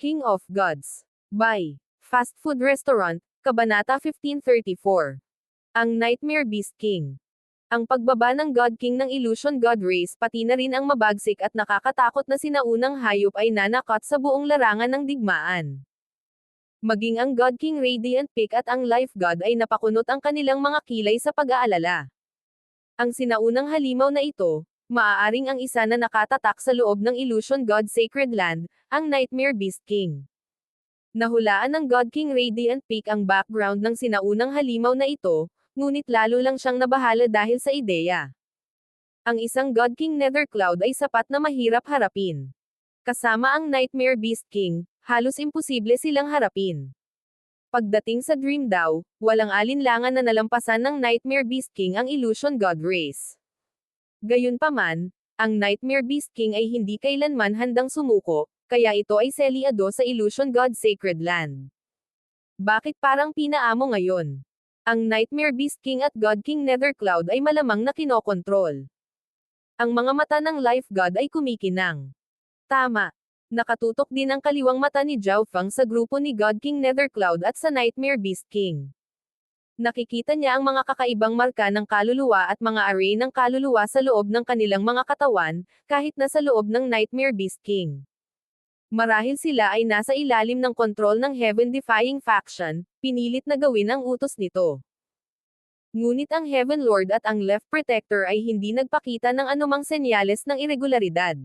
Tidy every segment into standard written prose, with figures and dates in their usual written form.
King of Gods. By Fast Food Restaurant, Kabanata 1534. Ang Nightmare Beast King. Ang pagbaba ng God King ng Illusion God Race pati na rin ang mabagsik at nakakatakot na sinaunang hayop ay nanakot sa buong larangan ng digmaan. Maging ang God King Radiant Peak at ang Life God ay napakunot ang kanilang mga kilay sa pag-aalala. Ang sinaunang halimaw na ito, maaaring ang isa na nakatatak sa loob ng Illusion God Sacred Land, ang Nightmare Beast King. Nahulaan ng God King Radiant Peak ang background ng sinaunang halimaw na ito, ngunit lalo lang siyang nabahala dahil sa ideya. Ang isang God King Nether Cloud ay sapat na mahirap harapin. Kasama ang Nightmare Beast King, halos imposible silang harapin. Pagdating sa Dream daw, walang alinlangan na nalampasan ng Nightmare Beast King ang Illusion God Race. Gayunpaman, ang Nightmare Beast King ay hindi kailanman handang sumuko, kaya ito ay selyado sa Illusion God Sacred Land. Bakit parang pinaamo ngayon? Ang Nightmare Beast King at God King Nether Cloud ay malamang na kinokontrol. Ang mga mata ng Life God ay kumikinang. Tama. Nakatutok din ang kaliwang mata ni Zhao Feng sa grupo ni God King Nether Cloud at sa Nightmare Beast King. Nakikita niya ang mga kakaibang marka ng kaluluwa at mga array ng kaluluwa sa loob ng kanilang mga katawan, kahit na sa loob ng Nightmare Beast King. Marahil sila ay nasa ilalim ng kontrol ng Heaven-defying faction, pinilit na gawin ang utos nito. Ngunit ang Heaven Lord at ang Left Protector ay hindi nagpakita ng anumang senyales ng irregularidad.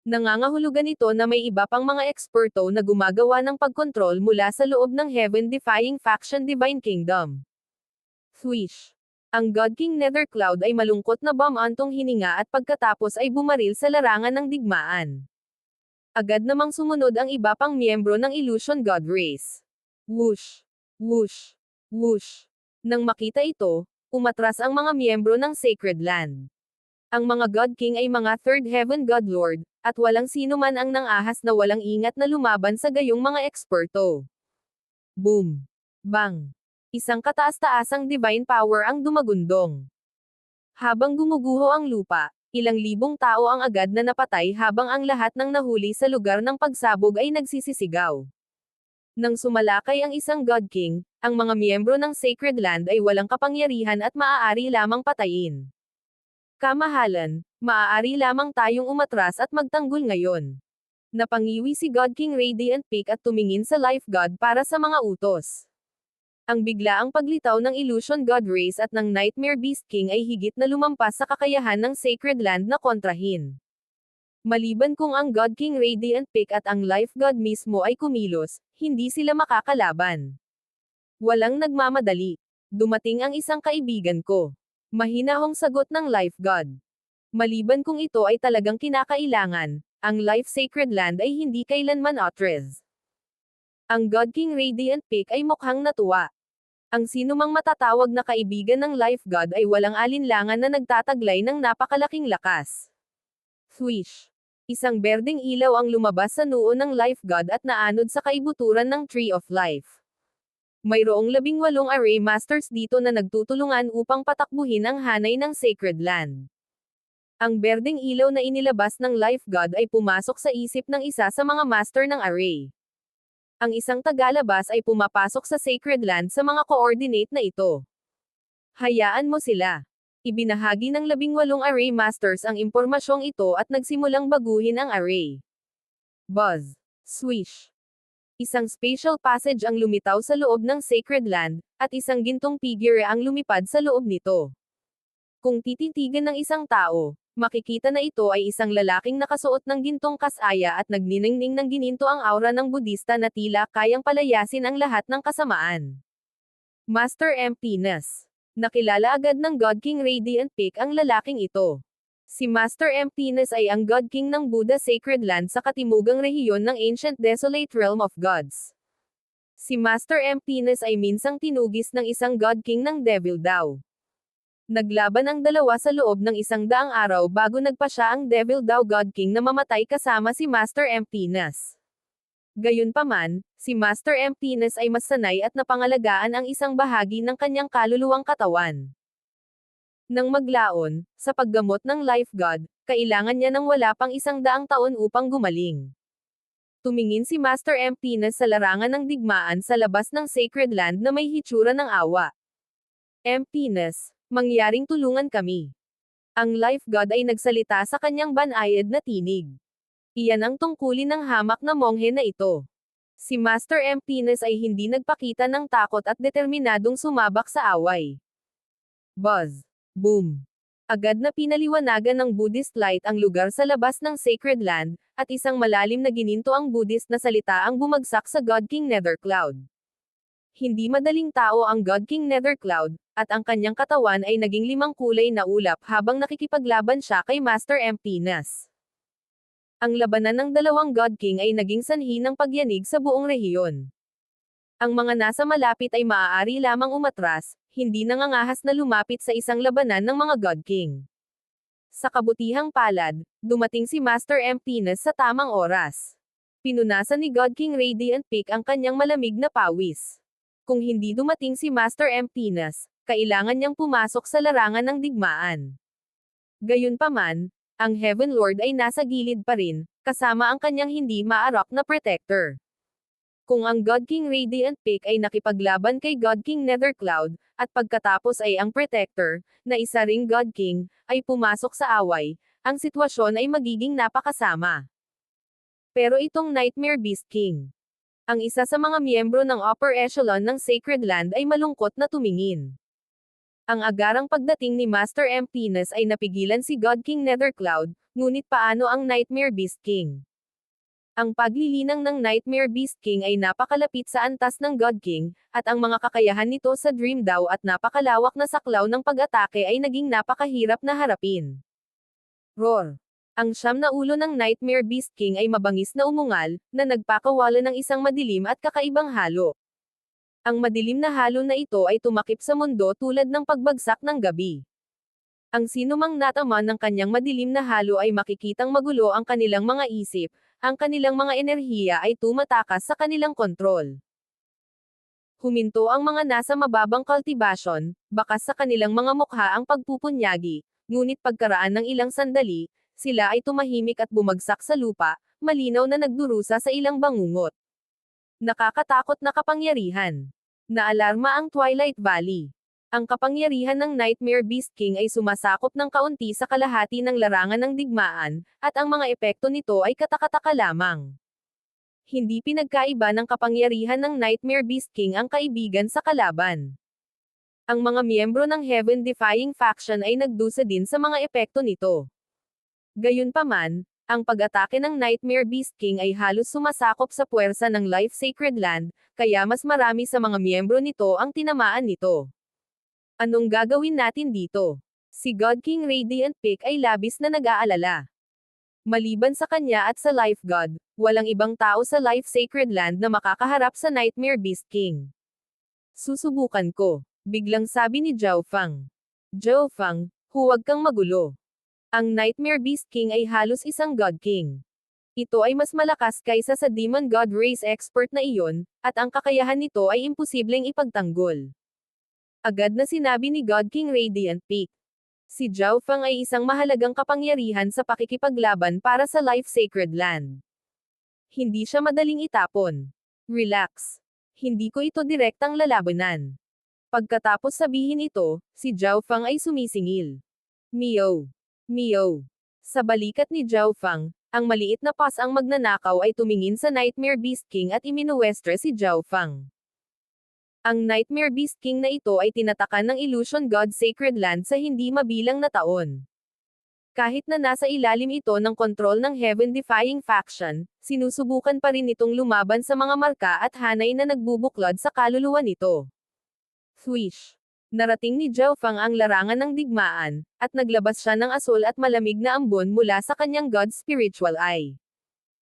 Nangangahulugan ito na may iba pang mga eksperto na gumagawa ng pagkontrol mula sa loob ng Heaven-defying faction Divine Kingdom. Swish! Ang God King Nether Cloud ay malungkot na bumantong hininga at pagkatapos ay bumaril sa larangan ng digmaan. Agad namang sumunod ang iba pang miyembro ng Illusion God Race. Whoosh! Whoosh! Whoosh! Nang makita ito, umatras ang mga miyembro ng Sacred Land. Ang mga God King ay mga Third Heaven God Lord, at walang sino man ang nang-ahas na walang ingat na lumaban sa gayong mga eksperto. Boom! Bang! Isang kataas-taasang divine power ang dumagundong. Habang gumuguho ang lupa, ilang libong tao ang agad na napatay habang ang lahat ng nahuli sa lugar ng pagsabog ay nagsisisigaw. Nang sumalakay ang isang God King, ang mga miyembro ng Sacred Land ay walang kapangyarihan at maaari lamang patayin. Kamahalan, maaari lamang tayong umatras at magtanggol ngayon. Napangiwi si God King Radiant Peak at tumingin sa Life God para sa mga utos. Ang biglaang paglitaw ng Illusion God Race at ng Nightmare Beast King ay higit na lumampas sa kakayahan ng Sacred Land na kontrahin. Maliban kung ang God King Radiant Peak at ang Life God mismo ay kumilos, hindi sila makakalaban. Walang nagmamadali. Dumating ang isang kaibigan ko. Mahinahong sagot ng Life God. Maliban kung ito ay talagang kinakailangan, ang Life Sacred Land ay hindi kailanman authorized. Ang God King Radiant Peak ay mukhang natuwa. Ang sinumang matatawag na kaibigan ng Life God ay walang alinlangan na nagtataglay ng napakalaking lakas. Swish! Isang berdeng ilaw ang lumabas sa noo ng Life God at naanod sa kaibuturan ng Tree of Life. Mayroong 18 array masters dito na nagtutulungan upang patakbuhin ang hanay ng Sacred Land. Ang berdeng ilaw na inilabas ng Life God ay pumasok sa isip ng isa sa mga master ng array. Ang isang tagalabas ay pumapasok sa Sacred Land sa mga coordinate na ito. Hayaan mo sila. Ibinahagi ng 18 array masters ang impormasyong ito at nagsimulang baguhin ang array. Buzz. Swish. Isang spatial passage ang lumitaw sa loob ng Sacred Land, at isang gintong figure ang lumipad sa loob nito. Kung tititigan ng isang tao, makikita na ito ay isang lalaking nakasuot ng gintong kasaya at nagniningning ng gininto ang aura ng Budista na tila kayang palayasin ang lahat ng kasamaan. Master Emptiness. Nakilala agad ng God King Radiant Peak ang lalaking ito. Si Master Emptiness ay ang God King ng Buddha Sacred Land sa katimugang rehiyon ng Ancient Desolate Realm of Gods. Si Master Emptiness ay minsang tinugis ng isang God King ng Devil daw. Naglaban ang dalawa sa loob ng 100 araw bago nagpa siya ang Devil daw God King na mamatay kasama si Master Emptiness. Gayunpaman, si Master Emptiness ay mas sanay at napangalagaan ang isang bahagi ng kanyang kaluluwang katawan. Nang maglaon, sa paggamot ng Life God, kailangan niya ng wala pang 100 taon upang gumaling. Tumingin si Master Emptiness sa larangan ng digmaan sa labas ng Sacred Land na may hitsura ng awa. Emptiness, mangyaring tulungan kami. Ang Life God ay nagsalita sa kanyang banayad na tinig. Iyan ang tungkulin ng hamak na monghe na ito. Si Master Emptiness ay hindi nagpakita ng takot at determinadong sumabak sa away. Buzz. Boom. Agad na pinaliwanagan ng Buddhist light ang lugar sa labas ng Sacred Land, at isang malalim na gininto ang Buddhist na salita ang bumagsak sa God King Nethercloud. Hindi madaling tao ang God King Nethercloud, at ang kanyang katawan ay naging 5 kulay na ulap habang nakikipaglaban siya kay Master Emptiness. Ang labanan ng dalawang God King ay naging sanhi ng pagyanig sa buong rehiyon. Ang mga nasa malapit ay maaari lamang umatras, hindi nangangahas na lumapit sa isang labanan ng mga God King. Sa kabutihang palad, dumating si Master Emptiness sa tamang oras. Pinunasan ni God King Radiant Peak ang kanyang malamig na pawis. Kung hindi dumating si Master Emptiness, kailangan niyang pumasok sa larangan ng digmaan. Gayunpaman, ang Heaven Lord ay nasa gilid pa rin, kasama ang kanyang hindi maarok na protector. Kung ang God King Radiant Peak ay nakipaglaban kay God King Nethercloud, at pagkatapos ay ang protector, na isa ring God King, ay pumasok sa away, ang sitwasyon ay magiging napakasama. Pero itong Nightmare Beast King, ang isa sa mga miyembro ng upper echelon ng Sacred Land ay malungkot na tumingin. Ang agarang pagdating ni Master Emptiness ay napigilan si God King Nethercloud, ngunit paano ang Nightmare Beast King? Ang paglilinang ng Nightmare Beast King ay napakalapit sa antas ng God King, at ang mga kakayahan nito sa Dream Daw at napakalawak na saklaw ng pag-atake ay naging napakahirap na harapin. Roar! Ang 9 na ulo ng Nightmare Beast King ay mabangis na umungal, na nagpakawala ng isang madilim at kakaibang halo. Ang madilim na halo na ito ay tumakip sa mundo tulad ng pagbagsak ng gabi. Ang sinumang natama ng kanyang madilim na halo ay makikitang magulo ang kanilang mga isip, ang kanilang mga enerhiya ay tumatakas sa kanilang kontrol. Huminto ang mga nasa mababang kultibasyon, bakas sa kanilang mga mukha ang pagpupunyagi, ngunit pagkaraan ng ilang sandali, sila ay tumahimik at bumagsak sa lupa, malinaw na nagdurusa sa ilang bangungot. Nakakatakot na kapangyarihan. Naalarma ang Twilight Valley. Ang kapangyarihan ng Nightmare Beast King ay sumasakop ng kaunti sa kalahati ng larangan ng digmaan, at ang mga epekto nito ay katakataka lamang. Hindi pinagkaiba ng kapangyarihan ng Nightmare Beast King ang kaibigan sa kalaban. Ang mga miyembro ng Heaven Defying Faction ay nagdusa din sa mga epekto nito. Gayunpaman, ang pag-atake ng Nightmare Beast King ay halos sumasakop sa puwersa ng Life Sacred Land, kaya mas marami sa mga miyembro nito ang tinamaan nito. Anong gagawin natin dito? Si God King Radiant Peak ay labis na nag-aalala. Maliban sa kanya at sa Life God, walang ibang tao sa Life Sacred Land na makakaharap sa Nightmare Beast King. Susubukan ko, biglang sabi ni Zhao Fang. Zhao Fang, huwag kang magulo. Ang Nightmare Beast King ay halos isang God King. Ito ay mas malakas kaysa sa Demon God Race expert na iyon, at ang kakayahan nito ay imposibleng ipagtanggol. Agad na sinabi ni God King Radiant Peak. Si Zhao Fang ay isang mahalagang kapangyarihan sa pakikipaglaban para sa Life Sacred Land. Hindi siya madaling itapon. Relax. Hindi ko ito direktang lalabanan. Pagkatapos sabihin ito, si Zhao Fang ay sumisingil. Meow. Meow. Sa balikat ni Zhao Fang, ang maliit na pas ang magnanakaw ay tumingin sa Nightmare Beast King at iminuwestre si Zhao Fang. Ang Nightmare Beast King na ito ay tinatakan ng Illusion God Sacred Land sa hindi mabilang na taon. Kahit na nasa ilalim ito ng kontrol ng Heaven Defying Faction, sinusubukan pa rin itong lumaban sa mga marka at hanay na nagbubuklod sa kaluluwa nito. Swish! Narating ni Zhao Fang ang larangan ng digmaan, at naglabas siya ng asul at malamig na ambon mula sa kanyang God Spiritual Eye.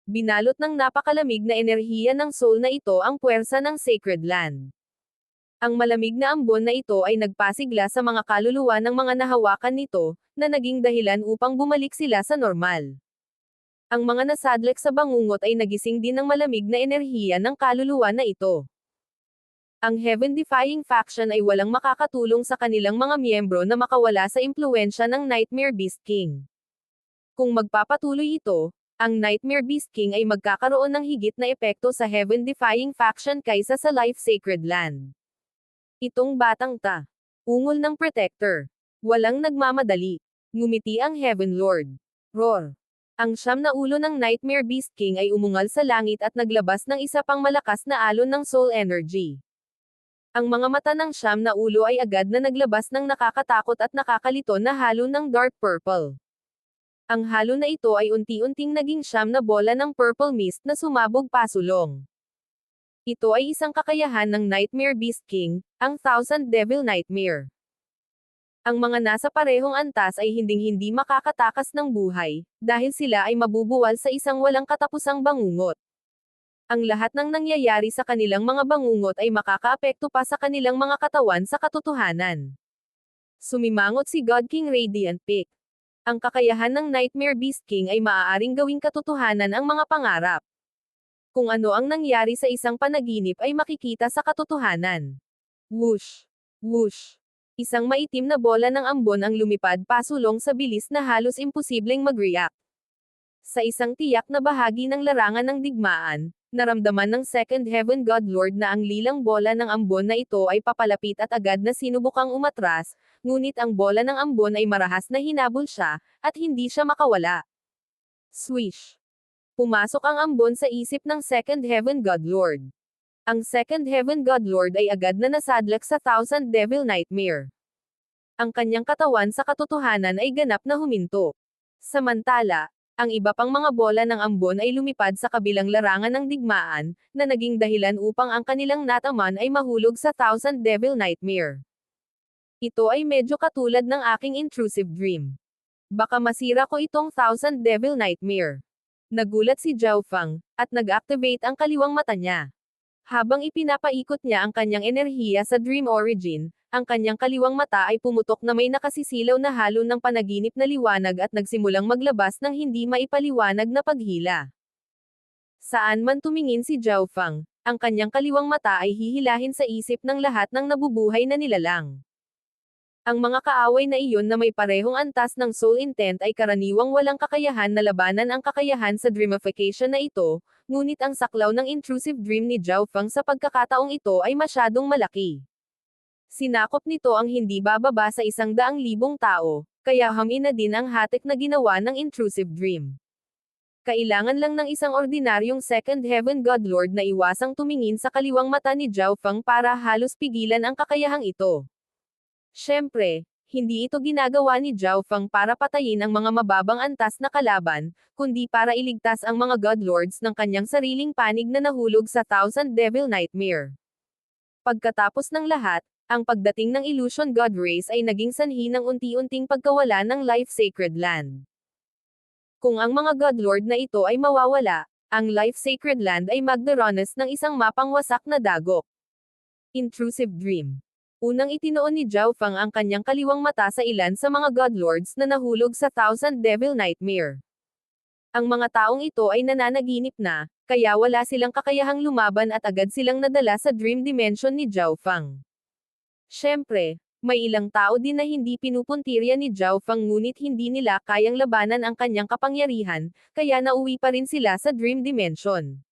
Binalot ng napakalamig na enerhiya ng soul na ito ang puwersa ng Sacred Land. Ang malamig na ambon na ito ay nagpasigla sa mga kaluluwa ng mga nahawakan nito, na naging dahilan upang bumalik sila sa normal. Ang mga nasadlek sa bangungot ay nagising din ng malamig na enerhiya ng kaluluwa na ito. Ang Heaven Defying Faction ay walang makakatulong sa kanilang mga miyembro na makawala sa impluwensya ng Nightmare Beast King. Kung magpapatuloy ito, ang Nightmare Beast King ay magkakaroon ng higit na epekto sa heaven-defying faction kaysa sa Life Sacred Land. Itong batang ungol ng Protector. Walang nagmamadali. Ngumiti ang Heaven Lord. Roar. Ang siyam na ulo ng Nightmare Beast King ay umungal sa langit at naglabas ng isa pang malakas na alon ng soul energy. Ang mga mata ng siyam na ulo ay agad na naglabas ng nakakatakot at nakakalito na halo ng dark purple. Ang halo na ito ay unti-unting naging siyam na bola ng purple mist na sumabog pasulong. Ito ay isang kakayahan ng Nightmare Beast King, ang Thousand Devil Nightmare. Ang mga nasa parehong antas ay hinding-hindi makakatakas ng buhay, dahil sila ay mabubuwal sa isang walang katapusang bangungot. Ang lahat ng nangyayari sa kanilang mga bangungot ay makakaapekto pa sa kanilang mga katawan sa katotohanan. Sumimangot si God King Radiant Peak. Ang kakayahan ng Nightmare Beast King ay maaaring gawing katotohanan ang mga pangarap. Kung ano ang nangyari sa isang panaginip ay makikita sa katotohanan. Whoosh! Whoosh! Isang maitim na bola ng ambon ang lumipad pasulong sa bilis na halos imposibleng mag-react. Sa isang tiyak na bahagi ng larangan ng digmaan, naramdaman ng Second Heaven God Lord na ang lilang bola ng ambon na ito ay papalapit at agad na sinubukang umatras, ngunit ang bola ng ambon ay marahas na hinabol siya, at hindi siya makawala. Swish! Pumasok ang ambon sa isip ng Second Heaven God Lord. Ang Second Heaven God Lord ay agad na nasadlak sa Thousand Devil Nightmare. Ang kanyang katawan sa katotohanan ay ganap na huminto. Samantala, ang iba pang mga bola ng ambon ay lumipad sa kabilang larangan ng digmaan, na naging dahilan upang ang kanilang nataman ay mahulog sa Thousand Devil Nightmare. Ito ay medyo katulad ng aking intrusive dream. Baka masira ko itong Thousand Devil Nightmare. Nagulat si Zhao Feng, at nag-activate ang kaliwang mata niya. Habang ipinapaikot niya ang kanyang enerhiya sa Dream Origin, ang kanyang kaliwang mata ay pumutok na may nakasisilaw na halo ng panaginip na liwanag at nagsimulang maglabas ng hindi maipaliwanag na paghila. Saan man tumingin si Zhao Feng, ang kanyang kaliwang mata ay hihilahin sa isip ng lahat ng nabubuhay na nilalang. Ang mga kaaway na iyon na may parehong antas ng soul intent ay karaniwang walang kakayahan na labanan ang kakayahan sa dreamification na ito, ngunit ang saklaw ng intrusive dream ni Zhao Feng sa pagkakataong ito ay masyadong malaki. Sinakop nito ang hindi bababa sa 100,000 tao, kaya hamina din ang hatik na ginawa ng intrusive dream. Kailangan lang ng isang ordinaryong Second Heaven God Lord na iwasang tumingin sa kaliwang mata ni Zhao Feng para halos pigilan ang kakayahang ito. Siyempre, hindi ito ginagawa ni Zhao Feng para patayin ang mga mababang antas na kalaban, kundi para iligtas ang mga God Lords ng kanyang sariling panig na nahulog sa Thousand Devil Nightmare. Pagkatapos ng lahat, ang pagdating ng Illusion God Race ay naging sanhi ng unti-unting pagkawala ng Life Sacred Land. Kung ang mga God Lord na ito ay mawawala, ang Life Sacred Land ay magdaranas ng isang mapang wasak na dagok. Intrusive Dream. Unang itinoon ni Zhao Feng ang kanyang kaliwang mata sa ilan sa mga God Lords na nahulog sa Thousand Devil Nightmare. Ang mga taong ito ay nananaginip na, kaya wala silang kakayahang lumaban at agad silang nadala sa Dream Dimension ni Zhao Feng. Siyempre, may ilang tao din na hindi pinupuntirya ni Zhao Feng ngunit hindi nila kayang labanan ang kanyang kapangyarihan, kaya nauwi pa rin sila sa Dream Dimension.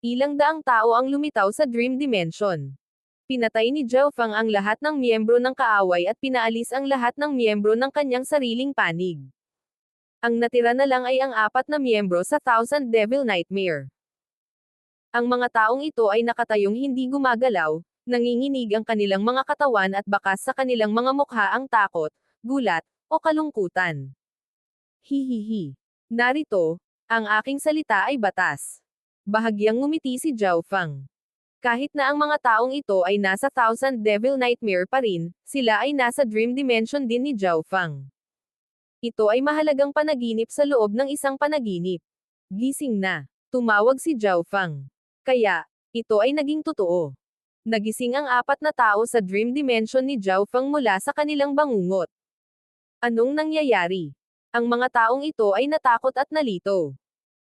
Ilang daang tao ang lumitaw sa Dream Dimension. Pinatay ni Zhao Feng ang lahat ng miyembro ng kaaway at pinaalis ang lahat ng miyembro ng kanyang sariling panig. Ang natira na lang ay ang 4 na miyembro sa Thousand Devil Nightmare. Ang mga taong ito ay nakatayong hindi gumagalaw, nanginginig ang kanilang mga katawan at bakas sa kanilang mga mukha ang takot, gulat, o kalungkutan. Hihihi. Narito, ang aking salita ay batas. Bahagyang ngumiti si Zhao Feng. Kahit na ang mga taong ito ay nasa Thousand Devil Nightmare pa rin, sila ay nasa Dream Dimension din ni Zhao Feng. Ito ay mahalagang panaginip sa loob ng isang panaginip. Gising na. Tumawag si Zhao Feng. Kaya, ito ay naging totoo. Nagising ang 4 na tao sa Dream Dimension ni Zhao Feng mula sa kanilang bangungot. Anong nangyayari? Ang mga taong ito ay natakot at nalito.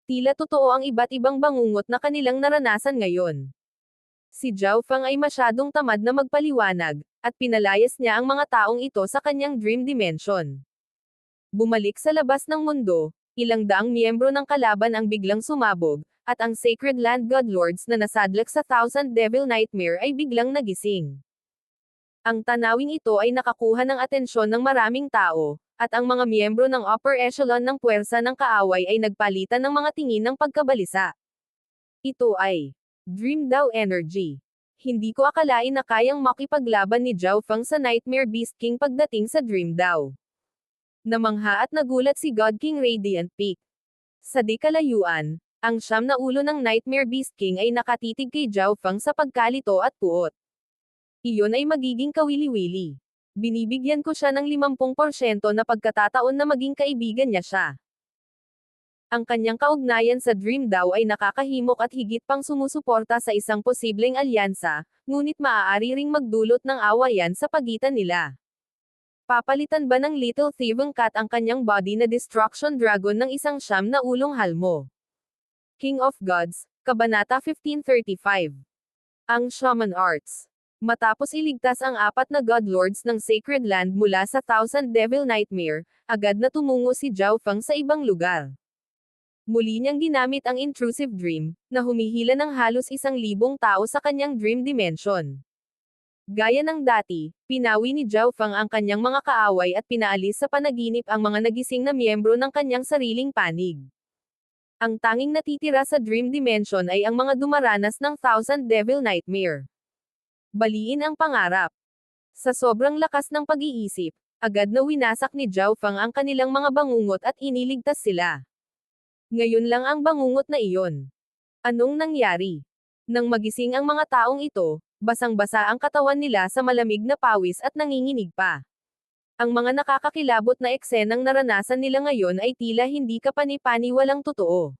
Tila totoo ang iba't ibang bangungot na kanilang naranasan ngayon. Si Zhao Feng ay masyadong tamad na magpaliwanag, at pinalayas niya ang mga taong ito sa kanyang Dream Dimension. Bumalik sa labas ng mundo, ilang daang miyembro ng kalaban ang biglang sumabog, at ang Sacred Land God Lords na nasadlak sa Thousand Devil Nightmare ay biglang nagising. Ang tanawing ito ay nakakuha ng atensyon ng maraming tao, at ang mga miyembro ng upper echelon ng puwersa ng kaaway ay nagpalitan ng mga tingin ng pagkabalisa. Ito ay Dream Daw Energy. Hindi ko akalain na kayang makipaglaban ni Zhao Feng sa Nightmare Beast King pagdating sa Dream Daw. Namangha at nagulat si God King Radiant Peak. Sa di kalayuan, ang 9 na ulo ng Nightmare Beast King ay nakatitig kay Zhao Feng sa pagkalito at puot. Iyon ay magiging kawili-wili. Binibigyan ko siya ng 50% na pagkatataon na maging kaibigan niya siya. Ang kanyang kaugnayan sa Dream Daw ay nakakahimok at higit pang sumusuporta sa isang posibleng alyansa, ngunit maaari ring magdulot ng awayan sa pagitan nila. Papalitan ba ng Little Thieving Cat ang kanyang body na Destruction Dragon ng isang 9 na ulong halmo? King of Gods, Kabanata 1535. Ang Shaman Arts. Matapos iligtas ang 4 na God Lords ng Sacred Land mula sa Thousand Devil Nightmare, agad na tumungo si Zhao Feng sa ibang lugar. Muli niyang ginamit ang Intrusive Dream, na humihila ng halos 1,000 tao sa kanyang Dream Dimension. Gaya ng dati, pinawi ni Zhao Feng ang kanyang mga kaaway at pinaalis sa panaginip ang mga nagising na miyembro ng kanyang sariling panig. Ang tanging natitira sa Dream Dimension ay ang mga dumaranas ng Thousand Devil Nightmare. Baliin ang pangarap. Sa sobrang lakas ng pag-iisip, agad na winasak ni Zhao Feng ang kanilang mga bangungot at iniligtas sila. Ngayon lang ang bangungot na iyon. Anong nangyari? Nang magising ang mga taong ito, basang-basa ang katawan nila sa malamig na pawis at nanginginig pa. Ang mga nakakakilabot na eksenang naranasan nila ngayon ay tila hindi kapani-paniwalang totoo.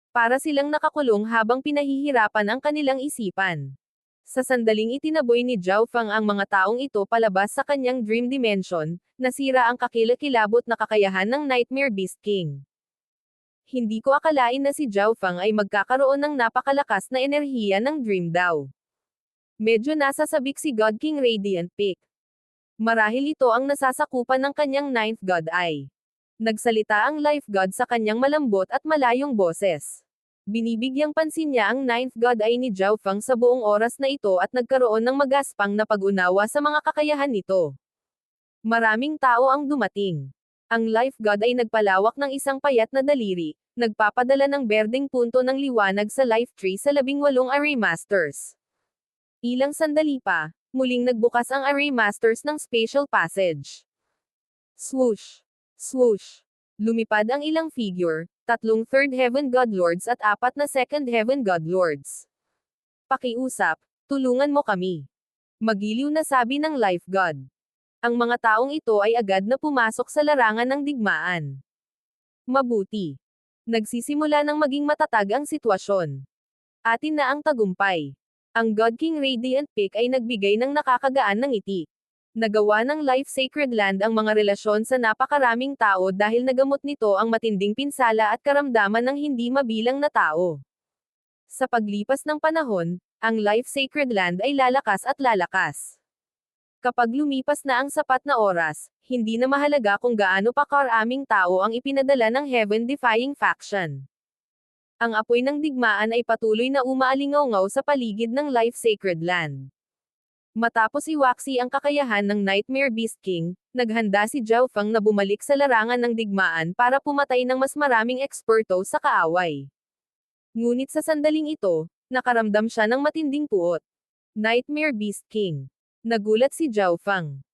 Para silang nakakulong habang pinahihirapan ang kanilang isipan. Sa sandaling itinaboy ni Zhao Feng ang mga taong ito palabas sa kanyang Dream Dimension, nasira ang kakilakilabot na kakayahan ng Nightmare Beast King. Hindi ko akalain na si Zhao Feng ay magkakaroon ng napakalakas na enerhiya ng Dream Daw. Medyo nasasabik si God King Radiant Peak. Marahil ito ang nasasakupan ng kanyang 9th God Eye. Nagsalita ang Life God sa kanyang malambot at malayong boses. Binibigyang pansin niya ang 9th God Eye ni Zhao Feng sa buong oras na ito at nagkaroon ng magaspang na pag-unawa sa mga kakayahan nito. Maraming tao ang dumating. Ang Life God ay nagpalawak ng isang payat na daliri, nagpapadala ng berdeng punto ng liwanag sa Life Tree sa 18 Array Masters. Ilang sandali pa, muling nagbukas ang Array Masters ng Spatial Passage. Swoosh! Swoosh! Lumipad ang ilang figure, 3 Third Heaven God Lords at 4 na Second Heaven God Lords. Pakiusap, tulungan mo kami. Magiliw na sabi ng Life God. Ang mga taong ito ay agad na pumasok sa larangan ng digmaan. Mabuti. Nagsisimula ng maging matatag ang sitwasyon. Atin na ang tagumpay. Ang God King Radiant Peak ay nagbigay ng nakakagaan ng ngiti. Nagawa ng Life Sacred Land ang mga relasyon sa napakaraming tao dahil nagamot nito ang matinding pinsala at karamdaman ng hindi mabilang na tao. Sa paglipas ng panahon, ang Life Sacred Land ay lalakas at lalakas. Kapag lumipas na ang sapat na oras, hindi na mahalaga kung gaano pa karaming tao ang ipinadala ng Heaven-defying faction. Ang apoy ng digmaan ay patuloy na umaalingaw-ngaw sa paligid ng Life Sacred Land. Matapos iwaksi ang kakayahan ng Nightmare Beast King, naghanda si Zhao Feng na bumalik sa larangan ng digmaan para pumatay ng mas maraming eksperto sa kaaway. Ngunit sa sandaling ito, nakaramdam siya ng matinding puot. Nightmare Beast King. Nagulat si Zhao Feng.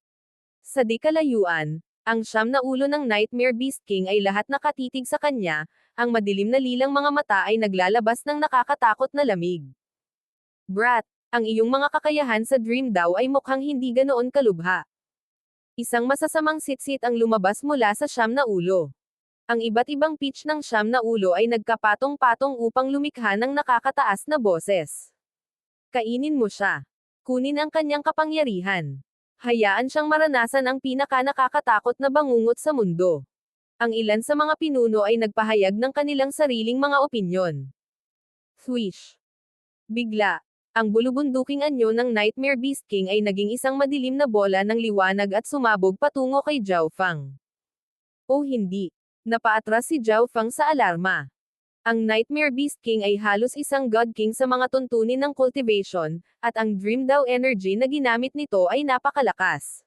Sa di kalayuan, ang 9 na ulo ng Nightmare Beast King ay lahat nakatitig sa kanya, ang madilim na lilang mga mata ay naglalabas ng nakakatakot na lamig. Brat, ang iyong mga kakayahan sa Dream Daw ay mukhang hindi ganoon kalubha. Isang masasamang sitsit ang lumabas mula sa 9 na ulo. Ang iba't ibang pitch ng 9 na ulo ay nagkapatong-patong upang lumikha ng nakakataas na boses. Kainin mo siya. Kunin ang kanyang kapangyarihan. Hayaan siyang maranasan ang pinaka-nakakatakot na bangungot sa mundo. Ang ilan sa mga pinuno ay nagpahayag ng kanilang sariling mga opinyon. Swish! Bigla, ang bulubunduking anyo ng Nightmare Beast King ay naging isang madilim na bola ng liwanag at sumabog patungo kay Zhao Feng. O hindi. Napaatras si Zhao Fang sa alarma. Ang Nightmare Beast King ay halos isang God King sa mga tuntunin ng cultivation, at ang Dream Daw energy na ginamit nito ay napakalakas.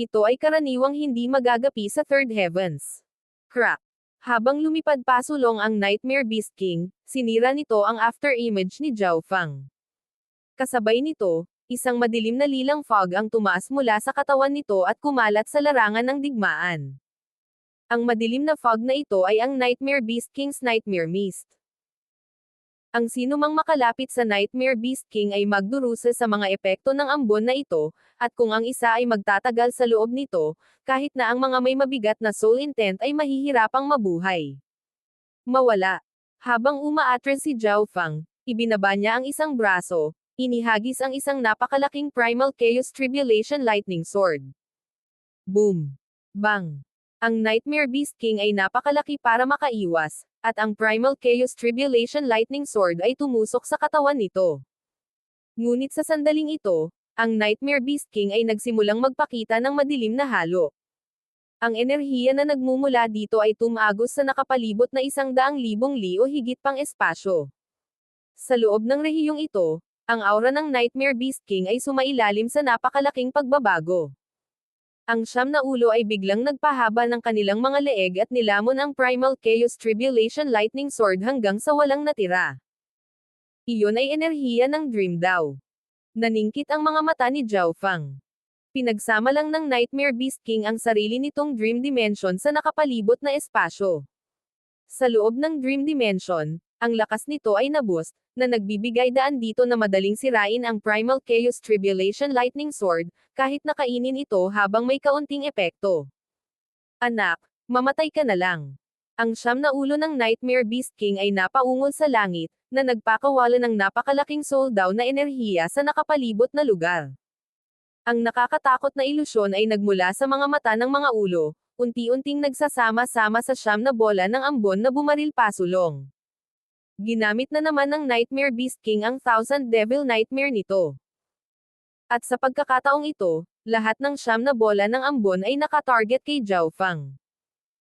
Ito ay karaniwang hindi magagapi sa Third Heavens. Crack. Habang lumipad pasulong ang Nightmare Beast King, sinira nito ang afterimage ni Zhao Fang. Kasabay nito, isang madilim na lilang fog ang tumaas mula sa katawan nito at kumalat sa larangan ng digmaan. Ang madilim na fog na ito ay ang Nightmare Beast King's Nightmare Mist. Ang sinumang makalapit sa Nightmare Beast King ay magdurusa sa mga epekto ng ambon na ito, at kung ang isa ay magtatagal sa loob nito, kahit na ang mga may mabigat na soul intent ay mahihirapang mabuhay. Mawala. Habang umaatras si Zhao Fang, ibinaba niya ang isang braso, inihagis ang isang napakalaking Primal Chaos Tribulation Lightning Sword. Boom! Bang! Ang Nightmare Beast King ay napakalaki para makaiwas, at ang Primal Chaos Tribulation Lightning Sword ay tumusok sa katawan nito. Ngunit sa sandaling ito, ang Nightmare Beast King ay nagsimulang magpakita ng madilim na halo. Ang enerhiya na nagmumula dito ay tumagos sa nakapalibot na 100,000 li o higit pang espasyo. Sa loob ng rehiyong ito, ang aura ng Nightmare Beast King ay sumailalim sa napakalaking pagbabago. Ang 9 na ulo ay biglang nagpahaba ng kanilang mga leeg at nilamon ang Primal Chaos Tribulation Lightning Sword hanggang sa walang natira. Iyon ay enerhiya ng Dream Daw. Naningkit ang mga mata ni Zhao Fang. Pinagsama lang ng Nightmare Beast King ang sarili nitong Dream Dimension sa nakapalibot na espasyo. Sa loob ng Dream Dimension, ang lakas nito ay naboost, na nagbibigay daan dito na madaling sirain ang Primal Chaos Tribulation Lightning Sword, kahit nakainin ito habang may kaunting epekto. Anak, mamatay ka na lang. Ang 9 na ulo ng Nightmare Beast King ay napaungol sa langit, na nagpakawala ng napakalaking soul daw na enerhiya sa nakapalibot na lugar. Ang nakakatakot na ilusyon ay nagmula sa mga mata ng mga ulo, unti-unting nagsasama-sama sa 9 na bola ng ambon na bumaril pasulong. Ginamit na naman ng Nightmare Beast King ang Thousand Devil Nightmare nito. At sa pagkakataong ito, lahat ng 9 na bola ng ambon ay nakatarget kay Zhao Fang.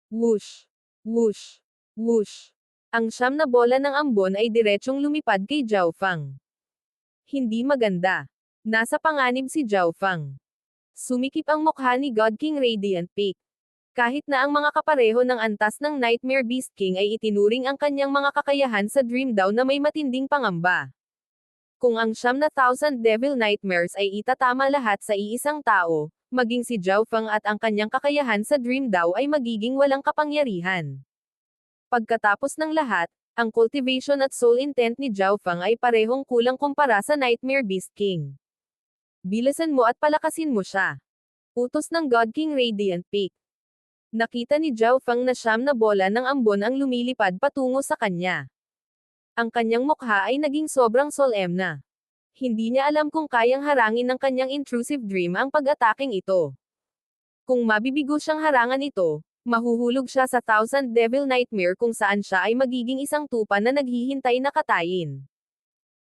Whoosh! Whoosh! Whoosh! Ang 9 na bola ng ambon ay diretsyong lumipad kay Zhao Fang. Hindi maganda. Nasa panganib si Zhao Fang. Sumikip ang mukha ni God King Radiant Peak. Kahit na ang mga kapareho ng antas ng Nightmare Beast King ay itinuring ang kanyang mga kakayahan sa Dream Daw na may matinding pangamba. Kung ang 9,000 Devil Nightmares ay itatama lahat sa iisang tao, maging si Zhao Fang at ang kanyang kakayahan sa Dream Daw ay magiging walang kapangyarihan. Pagkatapos ng lahat, ang cultivation at soul intent ni Zhao Fang ay parehong kulang kumpara sa Nightmare Beast King. Bilasan mo at palakasin mo siya. Utos ng God King Radiant Peak. Nakita ni Zhao Fang na 9 na bola ng ambon ang lumilipad patungo sa kanya. Ang kanyang mukha ay naging sobrang solemn na. Hindi niya alam kung kayang harangin ng kanyang intrusive dream ang pag-ataking ito. Kung mabibigo siyang harangan ito, mahuhulog siya sa Thousand Devil Nightmare kung saan siya ay magiging isang tupa na naghihintay na katayin.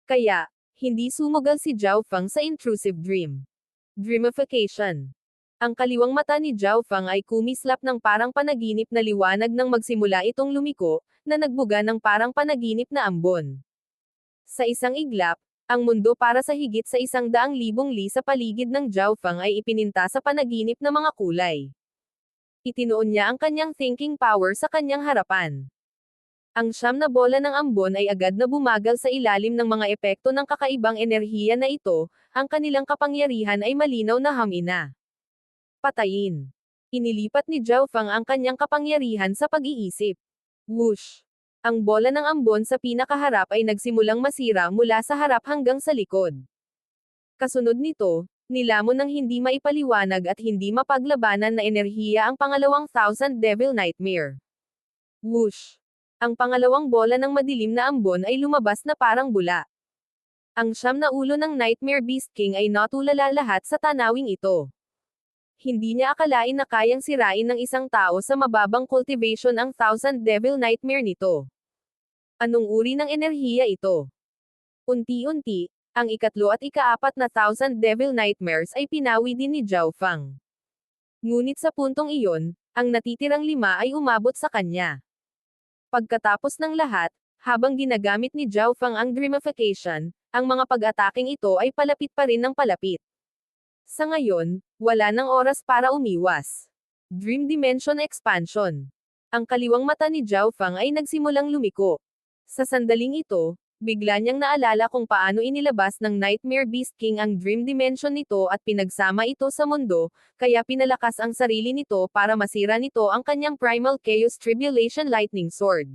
Kaya, hindi sumugal si Zhao Fang sa intrusive dream. Dreamification. Ang kaliwang mata ni Zhao Fang ay kumislap ng parang panaginip na liwanag nang magsimula itong lumiko, na nagbuga ng parang panaginip na ambon. Sa isang iglap, ang mundo para sa higit sa 100,000 li sa paligid ng Zhao Fang ay ipininta sa panaginip na mga kulay. Itinuon niya ang kanyang thinking power sa kanyang harapan. Ang 9 na bola ng ambon ay agad na bumagal sa ilalim ng mga epekto ng kakaibang enerhiya na ito, ang kanilang kapangyarihan ay malinaw na hamina. Patayin. Inilipat ni Zhao Fang ang kanyang kapangyarihan sa pag-iisip. Whoosh! Ang bola ng ambon sa pinakaharap ay nagsimulang masira mula sa harap hanggang sa likod. Kasunod nito, nilamon ng hindi maipaliwanag at hindi mapaglabanan na enerhiya ang pangalawang Thousand Devil Nightmare. Whoosh! Ang pangalawang bola ng madilim na ambon ay lumabas na parang bula. Ang 9 na ulo ng Nightmare Beast King ay natulala lahat sa tanawing ito. Hindi niya akalain na kayang sirain ng isang tao sa mababang cultivation ang Thousand Devil Nightmare nito. Anong uri ng enerhiya ito? Unti-unti, ang ikatlo at ikaapat na Thousand Devil Nightmares ay pinawi din ni Zhao Fang. Ngunit sa puntong iyon, Ang natitirang 5 ay umabot sa kanya. Pagkatapos ng lahat, habang ginagamit ni Zhao Fang ang Dreamification, ang mga pag-ataking ito ay palapit pa rin ng palapit. Sa ngayon, wala nang oras para umiwas. Dream Dimension Expansion. Ang kaliwang mata ni Zhao Fang ay nagsimulang lumiko. Sa sandaling ito, bigla niyang naalala kung paano inilabas ng Nightmare Beast King ang Dream Dimension nito at pinagsama ito sa mundo, kaya pinalakas ang sarili nito para masira nito ang kanyang Primal Chaos Tribulation Lightning Sword.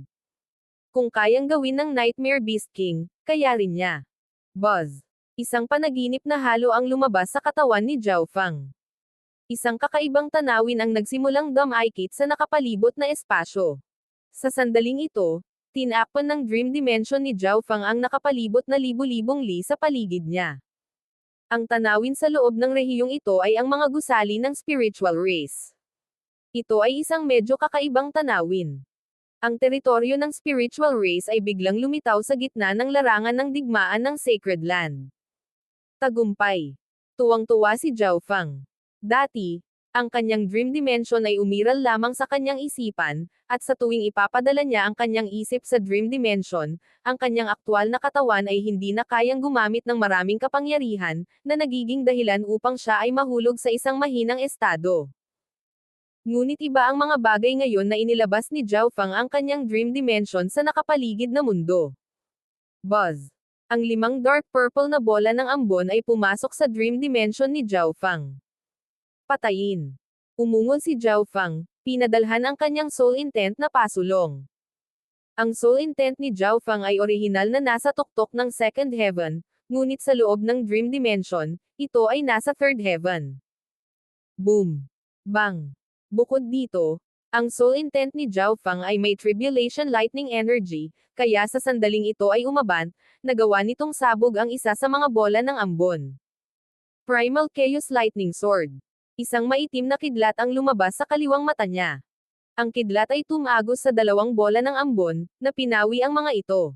Kung kayang gawin ng Nightmare Beast King, kaya rin niya. Buzz. Isang panaginip na halo ang lumabas sa katawan ni Zhao Fang. Isang kakaibang tanawin ang nagsimulang dumikit sa nakapalibot na espasyo. Sa sandaling ito, tinakpan ng Dream Dimension ni Zhao Fang ang nakapalibot na libu-libong li sa paligid niya. Ang tanawin sa loob ng rehiyong ito ay ang mga gusali ng spiritual race. Ito ay isang medyo kakaibang tanawin. Ang teritoryo ng spiritual race ay biglang lumitaw sa gitna ng larangan ng digmaan ng Sacred Land. Tagumpay. Tuwang-tuwa si Zhao Fang. Dati, ang kanyang Dream Dimension ay umiral lamang sa kanyang isipan, at sa tuwing ipapadala niya ang kanyang isip sa Dream Dimension, ang kanyang aktwal na katawan ay hindi na kayang gumamit ng maraming kapangyarihan, na nagiging dahilan upang siya ay mahulog sa isang mahinang estado. Ngunit iba ang mga bagay ngayon na inilabas ni Zhao Fang ang kanyang Dream Dimension sa nakapaligid na mundo. Buzz. Ang 5 dark purple na bola ng ambon ay pumasok sa Dream Dimension ni Zhao Fang. Patayin. Umungol si Zhao Fang, pinadalhan ang kanyang soul intent na pasulong. Ang soul intent ni Zhao Fang ay orihinal na nasa tuktok ng second heaven, ngunit sa loob ng Dream Dimension, ito ay nasa third heaven. Boom. Bang. Bukod dito, ang soul intent ni Zhao Fang ay may tribulation lightning energy, kaya sa sandaling ito ay umabant, nagawa nitong sabog ang isa sa mga bola ng ambon. Primal Chaos Lightning Sword. Isang maitim na kidlat ang lumabas sa kaliwang mata niya. Ang kidlat ay tumagos sa 2 bola ng ambon, na pinawi ang mga ito.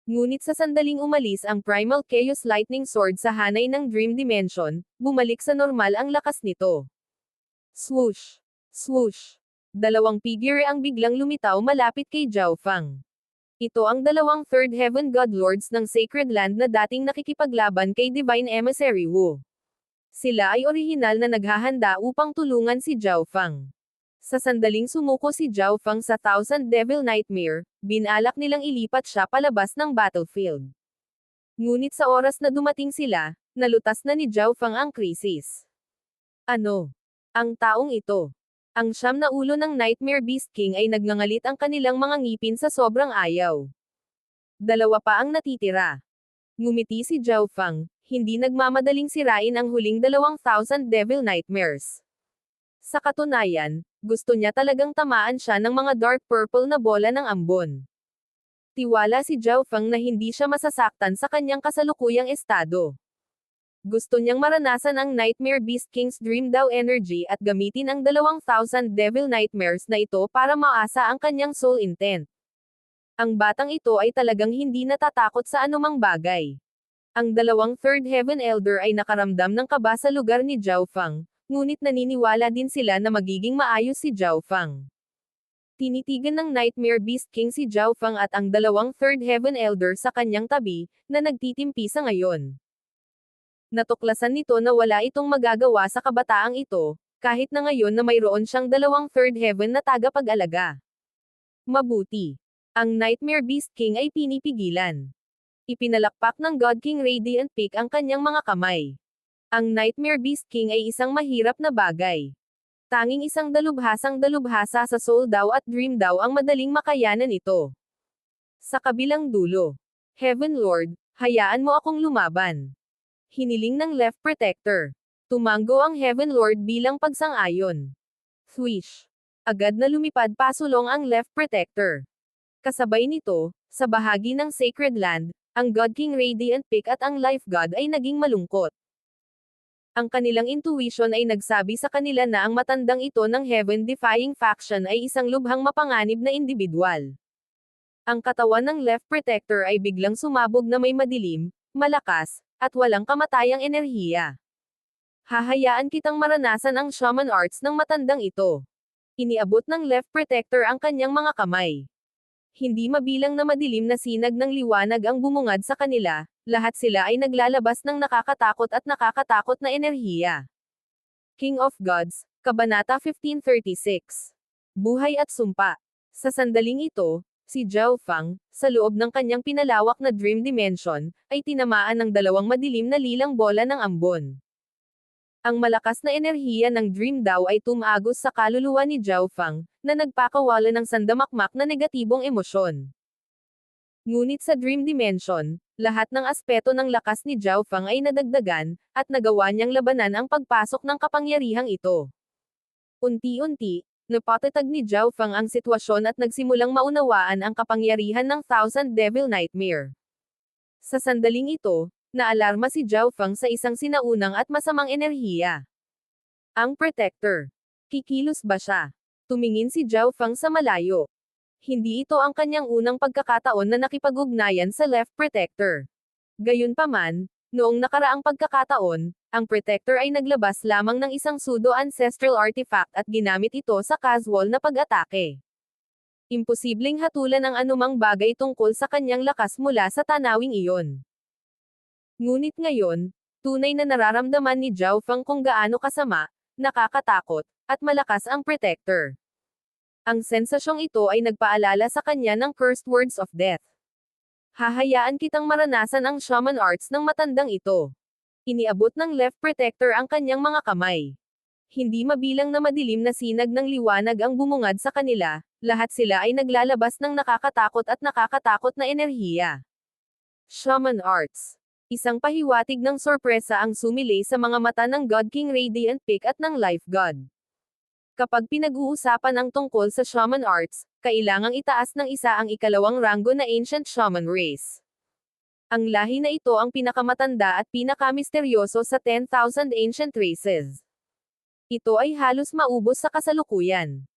Ngunit sa sandaling umalis ang Primal Chaos Lightning Sword sa hanay ng Dream Dimension, bumalik sa normal ang lakas nito. Swoosh! Swoosh! 2 figure ang biglang lumitaw malapit kay Zhao Fang. Ito ang 2 Third Heaven God Lords ng Sacred Land na dating nakikipaglaban kay Divine Emissary Wu. Sila ay orihinal na naghahanda upang tulungan si Zhao Fang. Sa sandaling sumuko si Zhao Fang sa Thousand Devil Nightmare, binalak nilang ilipat siya palabas ng battlefield. Ngunit sa oras na dumating sila, nalutas na ni Zhao Fang ang krisis. Ano? Ang taong ito. Ang 9 na ulo ng Nightmare Beast King ay nagngangalit ang kanilang mga ngipin sa sobrang ayaw. 2 pa ang natitira. Ngumiti si Zhao Fang, hindi nagmamadaling sirain ang huling 2,000 Devil Nightmares. Sa katunayan, gusto niya talagang tamaan siya ng mga dark purple na bola ng ambon. Tiwala si Zhao Fang na hindi siya masasaktan sa kanyang kasalukuyang estado. Gusto niyang maranasan ang Nightmare Beast King's Dream Daw Energy at gamitin ang 2,000 Devil Nightmares na ito para maasa ang kanyang soul intent. Ang batang ito ay talagang hindi natatakot sa anumang bagay. Ang 2 Third Heaven Elder ay nakaramdam ng kaba sa lugar ni Zhao Fang, ngunit naniniwala din sila na magiging maayos si Zhao Fang. Tinitigan ng Nightmare Beast King si Zhao Fang at ang 2 Third Heaven Elder sa kanyang tabi, na nagtitimpi sa ngayon. Natuklasan nito na wala itong magagawa sa kabataang ito, kahit na ngayon na mayroon siyang 2 Third Heaven na tagapag-alaga. Mabuti. Ang Nightmare Beast King ay pinipigilan. Ipinalakpak ng God King Radiant Peak ang kanyang mga kamay. Ang Nightmare Beast King ay isang mahirap na bagay. Tanging isang dalubhasang-dalubhasa sa Soul Daw at Dream Daw ang madaling makayanan ito. Sa kabilang dulo. Heaven Lord, hayaan mo akong lumaban. Hiniling ng Left Protector. Tumango ang Heaven Lord bilang pagsang-ayon. Swish. Agad na lumipad pasulong ang Left Protector. Kasabay nito, sa bahagi ng Sacred Land, ang God King Radiant Peak at ang Life God ay naging malungkot. Ang kanilang intuition ay nagsabi sa kanila na ang matandang ito ng Heaven-defying faction ay isang lubhang mapanganib na individual. Ang katawan ng Left Protector ay biglang sumabog na may madilim, malakas, at walang kamatayang enerhiya. Hahayaan kitang maranasan ang shaman arts ng matandang ito. Iniabot ng left protector ang kanyang mga kamay. Hindi mabilang na madilim na sinag ng liwanag ang bumungad sa kanila, lahat sila ay naglalabas ng nakakatakot na enerhiya. King of Gods, Kabanata 1536. Buhay at Sumpa. Sa sandaling ito, si Zhao Fang, sa loob ng kanyang pinalawak na Dream Dimension, ay tinamaan ng dalawang madilim na lilang bola ng ambon. Ang malakas na enerhiya ng Dream daw ay tumagos sa kaluluwa ni Zhao Fang, na nagpakawala ng sandamakmak na negatibong emosyon. Ngunit sa Dream Dimension, lahat ng aspeto ng lakas ni Zhao Fang ay nadagdagan, at nagawa niyang labanan ang pagpasok ng kapangyarihang ito. Unti-unti, napatatag ni Zhao Fang ang sitwasyon at nagsimulang maunawaan ang kapangyarihan ng Thousand Devil Nightmare. Sa sandaling ito, naalarma si Zhao Fang sa isang sinaunang at masamang enerhiya. Ang Protector. Kikilos ba siya? Tumingin si Zhao Fang sa malayo. Hindi ito ang kanyang unang pagkakataon na nakipag-ugnayan sa Left Protector. Gayunpaman, noong nakaraang pagkakataon, ang Protector ay naglabas lamang ng isang pseudo-ancestral artifact at ginamit ito sa casual na pag-atake. Imposibleng hatulan ang anumang bagay tungkol sa kanyang lakas mula sa tanawing iyon. Ngunit ngayon, tunay na nararamdaman ni Zhao Fang kung gaano kasama, nakakatakot, at malakas ang Protector. Ang sensasyong ito ay nagpaalala sa kanya ng cursed words of death. Hahayaan kitang maranasan ang shaman arts ng matandang ito. Iniabot ng Left Protector ang kanyang mga kamay. Hindi mabilang na madilim na sinag ng liwanag ang bumungad sa kanila, lahat sila ay naglalabas ng nakakatakot na enerhiya. Shaman arts. Isang pahiwatig ng sorpresa ang sumilay sa mga mata ng God King Radiant Peak at ng Life God. Kapag pinag-uusapan ang tungkol sa shaman arts, kailangang itaas ng isa ang ikalawang ranggo na ancient shaman race. Ang lahi na ito ang pinakamatanda at pinakamisteryoso sa 10,000 ancient races. Ito ay halos maubos sa kasalukuyan.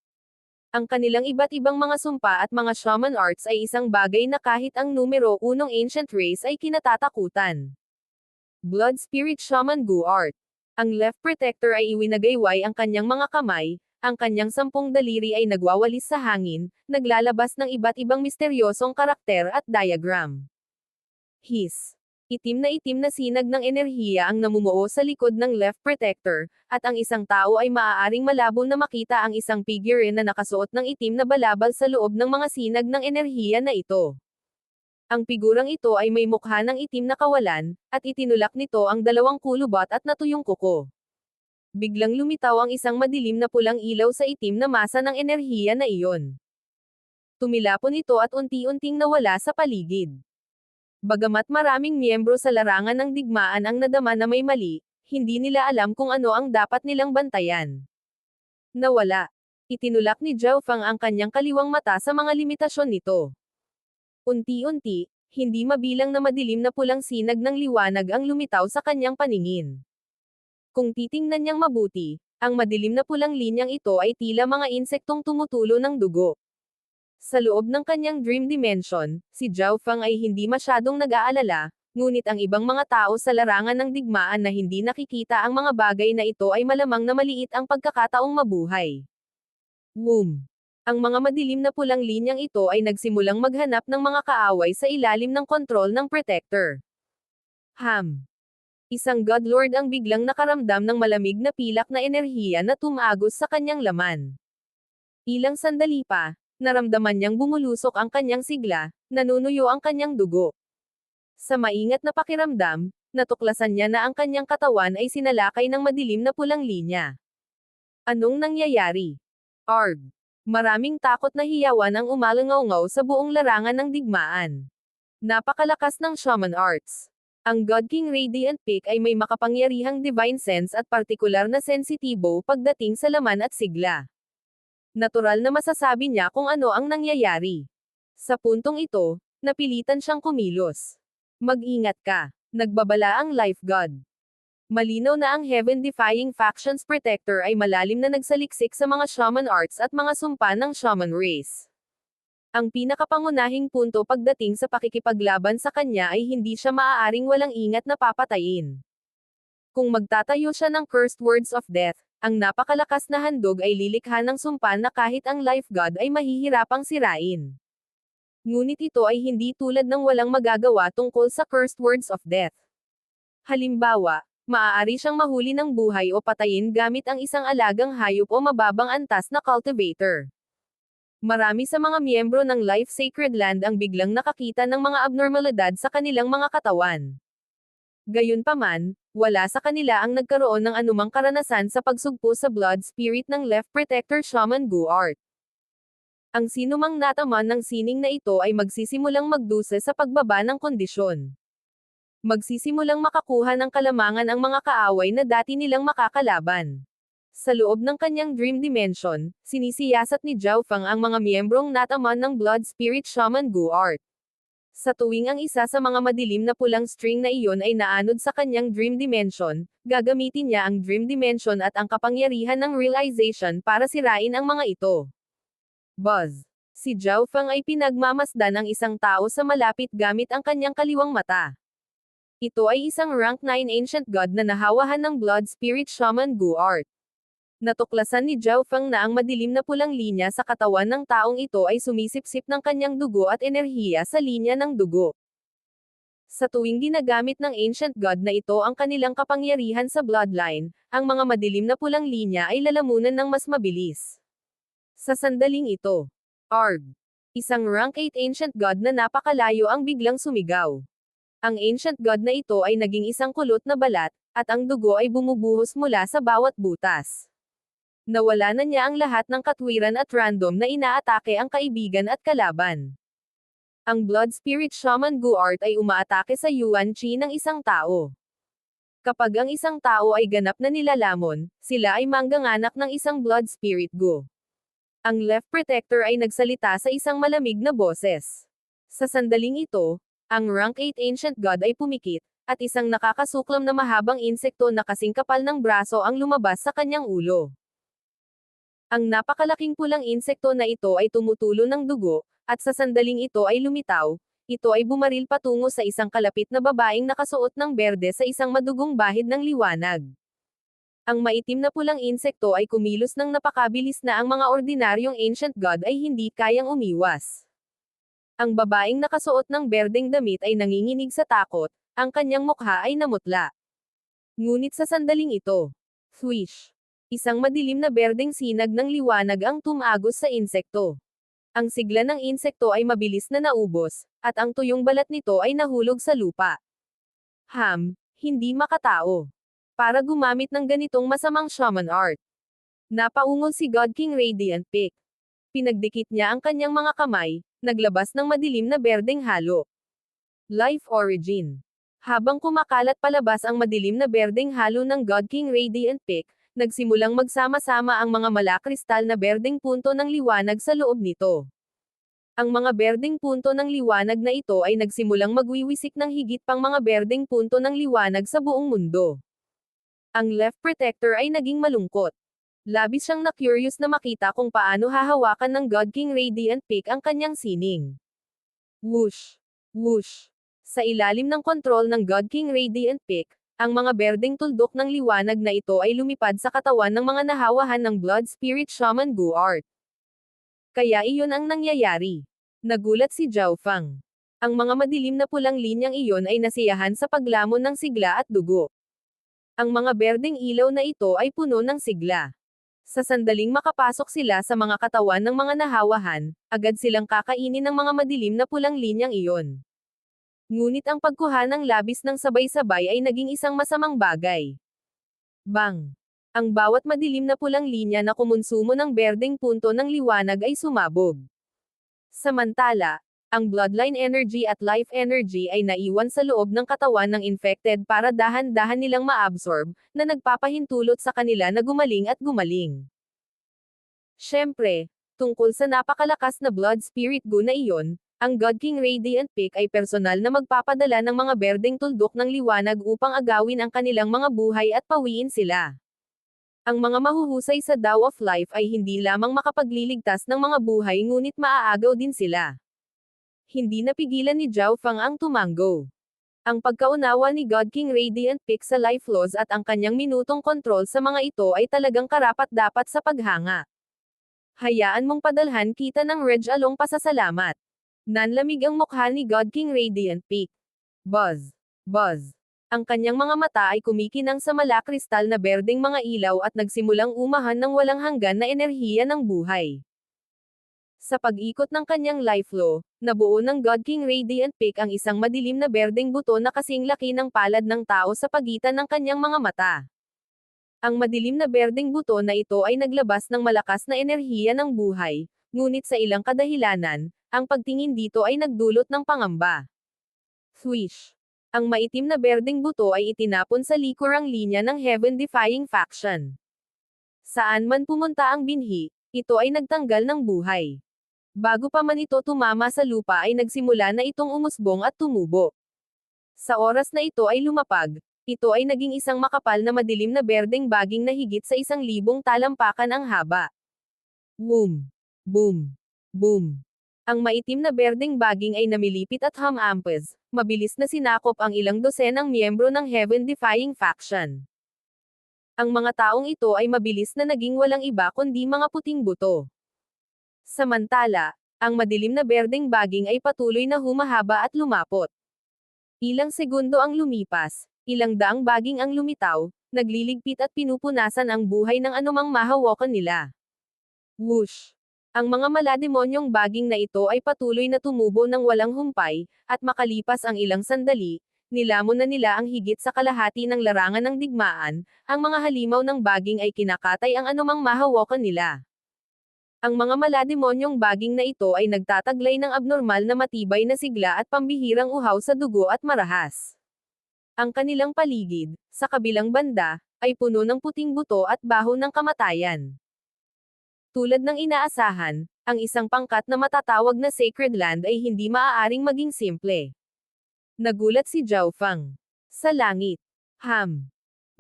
Ang kanilang iba't ibang mga sumpa at mga shaman arts ay isang bagay na kahit ang numero 1 ancient race ay kinatatakutan. Blood Spirit Shaman Gu Art. Ang Left Protector ay iwinagayway ang kanyang mga kamay, ang kanyang 10 daliri ay nagwawalis sa hangin, naglalabas ng iba't ibang misteryosong karakter at diagram. His. Itim na sinag ng enerhiya ang namumuo sa likod ng Left Protector, at ang isang tao ay maaaring malabo na makita ang isang figurine na nakasuot ng itim na balabal sa loob ng mga sinag ng enerhiya na ito. Ang figurang ito ay may mukha ng itim na kawalan, at itinulak nito ang dalawang kulubot at natuyong kuko. Biglang lumitaw ang isang madilim na pulang ilaw sa itim na masa ng enerhiya na iyon. Tumilapon ito at unti-unting nawala sa paligid. Bagamat maraming miyembro sa larangan ng digmaan ang nadama na may mali, hindi nila alam kung ano ang dapat nilang bantayan. Nawala. Itinulak ni Zhao Fang ang kanyang kaliwang mata sa mga limitasyon nito. Unti-unti, hindi mabilang na madilim na pulang sinag ng liwanag ang lumitaw sa kanyang paningin. Kung titingnan niyang mabuti, ang madilim na pulang linyang ito ay tila mga insektong tumutulo ng dugo. Sa loob ng kanyang dream dimension, si Zhao Fang ay hindi masyadong nag-aalala, ngunit ang ibang mga tao sa larangan ng digmaan na hindi nakikita ang mga bagay na ito ay malamang na maliit ang pagkakataong mabuhay. Boom! Ang mga madilim na pulang linyang ito ay nagsimulang maghanap ng mga kaaway sa ilalim ng kontrol ng Protector. Isang Godlord ang biglang nakaramdam ng malamig na pilak na enerhiya na tumagos sa kanyang laman. Ilang sandali pa, naramdaman niyang bumulusok ang kanyang sigla, nanunuyo ang kanyang dugo. Sa maingat na pakiramdam, natuklasan niya na ang kanyang katawan ay sinalakay ng madilim na pulang linya. Anong nangyayari? Arg! Maraming takot na hiyawan ang umalangaw sa buong larangan ng digmaan. Napakalakas ng shaman arts. Ang God King Radiant Peak ay may makapangyarihang divine sense at partikular na sensitibo pagdating sa laman at sigla. Natural na masasabi niya kung ano ang nangyayari. Sa puntong ito, napilitan siyang kumilos. Mag-ingat ka. Nagbabala ang Life God. Malinaw na ang Heaven-defying Factions Protector ay malalim na nagsaliksik sa mga shaman arts at mga sumpa ng shaman race. Ang pinakapangunahing punto pagdating sa pakikipaglaban sa kanya ay hindi siya maaaring walang ingat na papatayin. Kung magtatayo siya ng cursed words of death, Ang napakalakas na handog ay lilikha ng sumpa na kahit ang life god ay mahihirapang sirain. Ngunit ito ay hindi tulad ng walang magagawa tungkol sa cursed words of death. Halimbawa, maaari siyang mahuli ng buhay o patayin gamit ang isang alagang hayop o mababang antas na cultivator. Marami sa mga miyembro ng Life Sacred Land ang biglang nakakita ng mga abnormalidad sa kanilang mga katawan. Gayunpaman, wala sa kanila ang nagkaroon ng anumang karanasan sa pagsugpo sa blood spirit ng Left Protector Shaman Guart. Ang sinumang nataman ng sining na ito ay magsisimulang magdusa sa pagbaba ng kondisyon. Magsisimulang makakuha ng kalamangan ang mga kaaway na dati nilang makakalaban. Sa loob ng kanyang dream dimension, sinisiyasat ni Zhao Feng ang mga miyembrong nataman ng Blood Spirit Shaman Guart. Sa tuwing ang isa sa mga madilim na pulang string na iyon ay naanod sa kanyang dream dimension, gagamitin niya ang dream dimension at ang kapangyarihan ng realization para sirain ang mga ito. Buzz. Si Zhao Feng ay pinagmamasdan ang isang tao sa malapit gamit ang kanyang kaliwang mata. Ito ay isang rank 9 ancient god na nahawahan ng Blood Spirit Shaman Guart. Natuklasan ni Zhao Feng na ang madilim na pulang linya sa katawan ng taong ito ay sumisipsip ng kanyang dugo at enerhiya sa linya ng dugo. Sa tuwing ginagamit ng ancient god na ito ang kanilang kapangyarihan sa bloodline, ang mga madilim na pulang linya ay lalamunan ng mas mabilis. Sa sandaling ito, Arg, isang rank 8 ancient god na napakalayo ang biglang sumigaw. Ang ancient god na ito ay naging isang kulot na balat, at ang dugo ay bumubuhos mula sa bawat butas. Nawala na niya ang lahat ng katwiran at random na inaatake ang kaibigan at kalaban. Ang Blood Spirit Shaman Guart ay umaatake sa Yuan Chi ng isang tao. Kapag ang isang tao ay ganap na nilalamon, sila ay mangganganak ng isang Blood Spirit Gu. Ang Left Protector ay nagsalita sa isang malamig na boses. Sa sandaling ito, ang rank 8 ancient god ay pumikit, at isang nakakasuklam na mahabang insekto na kasing kapal ng braso ang lumabas sa kanyang ulo. Ang napakalaking pulang insekto na ito ay tumutulo ng dugo, at sa sandaling ito ay lumitaw, ito ay bumaril patungo sa isang kalapit na babaeng nakasuot ng berde sa isang madugong bahid ng liwanag. Ang maitim na pulang insekto ay kumilos ng napakabilis na ang mga ordinaryong ancient god ay hindi kayang umiwas. Ang babaeng nakasuot ng berdeng damit ay nanginginig sa takot, ang kanyang mukha ay namutla. Ngunit sa sandaling ito, swish! Isang madilim na berdeng sinag ng liwanag ang tumagos sa insekto. Ang sigla ng insekto ay mabilis na naubos, at ang tuyong balat nito ay nahulog sa lupa. Hindi makatao. Para gumamit ng ganitong masamang shaman art. Napaungol si God King Radiant Peak. Pinagdikit niya ang kanyang mga kamay, naglabas ng madilim na berdeng halo. Life Origin. Habang kumakalat palabas ang madilim na berdeng halo ng God King Radiant Peak, nagsimulang magsama-sama ang mga malakristal na berdeng punto ng liwanag sa loob nito. Ang mga berdeng punto ng liwanag na ito ay nagsimulang magwiwisik ng higit pang mga berdeng punto ng liwanag sa buong mundo. Ang Left Protector ay naging malungkot. Labis siyang na-curious na makita kung paano hahawakan ng God King Radiant Peak ang kanyang sining. Whoosh! Whoosh! Sa ilalim ng kontrol ng God King Radiant Peak, ang mga berdeng tuldok ng liwanag na ito ay lumipad sa katawan ng mga nahawahan ng Blood Spirit Shaman Guart. Kaya iyon ang nangyayari. Nagulat si Zhao Feng. Ang mga madilim na pulang linyang iyon ay nasiyahan sa paglamon ng sigla at dugo. Ang mga berdeng ilaw na ito ay puno ng sigla. Sa sandaling makapasok sila sa mga katawan ng mga nahawahan, agad silang kakainin ng mga madilim na pulang linyang iyon. Ngunit ang pagkuha ng labis ng sabay-sabay ay naging isang masamang bagay. Bang! Ang bawat madilim na pulang linya na kumonsumo ng berdeng punto ng liwanag ay sumabog. Samantala, ang bloodline energy at life energy ay naiwan sa loob ng katawan ng infected para dahan-dahan nilang maabsorb, na nagpapahintulot sa kanila na gumaling at gumaling. Siyempre, tungkol sa napakalakas na blood spirit gu na iyon, ang God King Radiant Peak ay personal na magpapadala ng mga berdeng tuldok ng liwanag upang agawin ang kanilang mga buhay at pawiin sila. Ang mga mahuhusay sa Tao of Life ay hindi lamang makapagliligtas ng mga buhay ngunit maaagaw din sila. Hindi napigilan ni Zhao Feng ang tumanggo. Ang pagkaunawa ni God King Radiant Peak sa life laws at ang kanyang minutong kontrol sa mga ito ay talagang karapat-dapat sa paghanga. Hayaan mong padalhan kita ng Reg along pasasalamat. Nanlamig ang mukha ni God King Radiant Peak. Buzz. Buzz. Ang kanyang mga mata ay kumikinang sa malakristal na berdeng mga ilaw at nagsimulang umahan ng walang hanggan na enerhiya ng buhay. Sa pag-ikot ng kanyang life flow, nabuo ng God King Radiant Peak ang isang madilim na berdeng buto na kasing laki ng palad ng tao sa pagitan ng kanyang mga mata. Ang madilim na berdeng buto na ito ay naglabas ng malakas na enerhiya ng buhay, ngunit sa ilang kadahilanan, ang pagtingin dito ay nagdulot ng pangamba. Swish! Ang maitim na berdeng buto ay itinapon sa likurang linya ng Heaven-defying faction. Saan man pumunta ang binhi, ito ay nagtanggal ng buhay. Bago pa man ito tumama sa lupa ay nagsimula na itong umusbong at tumubo. Sa oras na ito ay lumapag, ito ay naging isang makapal na madilim na berdeng baging na higit sa 1,000 talampakan ang haba. Boom! Boom! Boom! Ang maitim na berdeng baging ay namilipit at humampes, mabilis na sinakop ang ilang dosenang miyembro ng Heaven-defying faction. Ang mga taong ito ay mabilis na naging walang iba kundi mga puting buto. Samantala, ang madilim na berdeng baging ay patuloy na humahaba at lumapot. Ilang segundo ang lumipas, ilang daang baging ang lumitaw, nagliligpit at pinupunasan ang buhay ng anumang mahawakan nila. Whoosh! Ang mga malademonyong baging na ito ay patuloy na tumubo ng walang humpay, at makalipas ang ilang sandali, nilamon na nila ang higit sa kalahati ng larangan ng digmaan, ang mga halimaw ng baging ay kinakatay ang anumang mahawakan nila. Ang mga malademonyong baging na ito ay nagtataglay ng abnormal na matibay na sigla at pambihirang uhaw sa dugo at marahas. Ang kanilang paligid, sa kabilang banda, ay puno ng puting buto at baho ng kamatayan. Tulad ng inaasahan, ang isang pangkat na matatawag na Sacred Land ay hindi maaaring maging simple. Nagulat si Zhao Feng. Sa langit.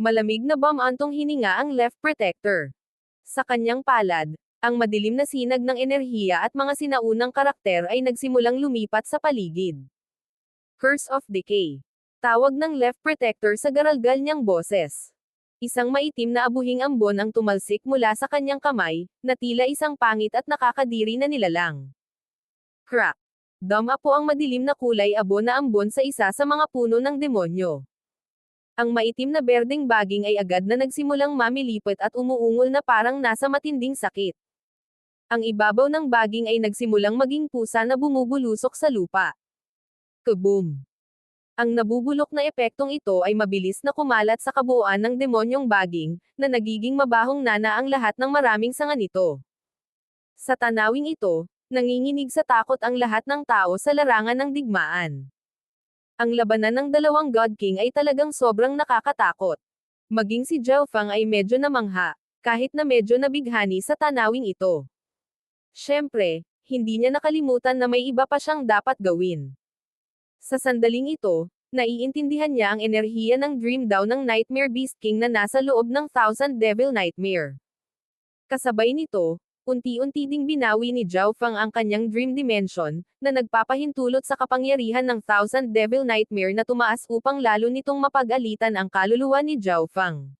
Malamig na bumantong hininga ang left protector. Sa kanyang palad, ang madilim na sinag ng enerhiya at mga sinaunang karakter ay nagsimulang lumipat sa paligid. Curse of Decay. Tawag ng left protector sa garalgal niyang boses. Isang maitim na abuhing ambon ang tumalsik mula sa kanyang kamay, na tila isang pangit at nakakadiri na nilalang. Crack! Dama po ang madilim na kulay abo na ambon sa isa sa mga puno ng demonyo. Ang maitim na berdeng baging ay agad na nagsimulang mamilipot at umuungol na parang nasa matinding sakit. Ang ibabaw ng baging ay nagsimulang maging pusa na bumubulusok sa lupa. Kaboom! Ang nabubulok na epektong ito ay mabilis na kumalat sa kabuuan ng demonyong baging, na nagiging mabahong nana ang lahat ng maraming sanga nito. Sa tanawing ito, nanginginig sa takot ang lahat ng tao sa larangan ng digmaan. Ang labanan ng dalawang God King ay talagang sobrang nakakatakot. Maging si Zhao Feng ay medyo namangha, kahit na medyo nabighani sa tanawing ito. Siyempre, hindi niya nakalimutan na may iba pa siyang dapat gawin. Sa sandaling ito, naiintindihan niya ang enerhiya ng Dream Daw ng Nightmare Beast King na nasa loob ng Thousand Devil Nightmare. Kasabay nito, unti-unti ding binawi ni Zhao Feng ang kanyang Dream Dimension, na nagpapahintulot sa kapangyarihan ng Thousand Devil Nightmare na tumaas upang lalo nitong mapag-alitan ang kaluluwa ni Zhao Feng.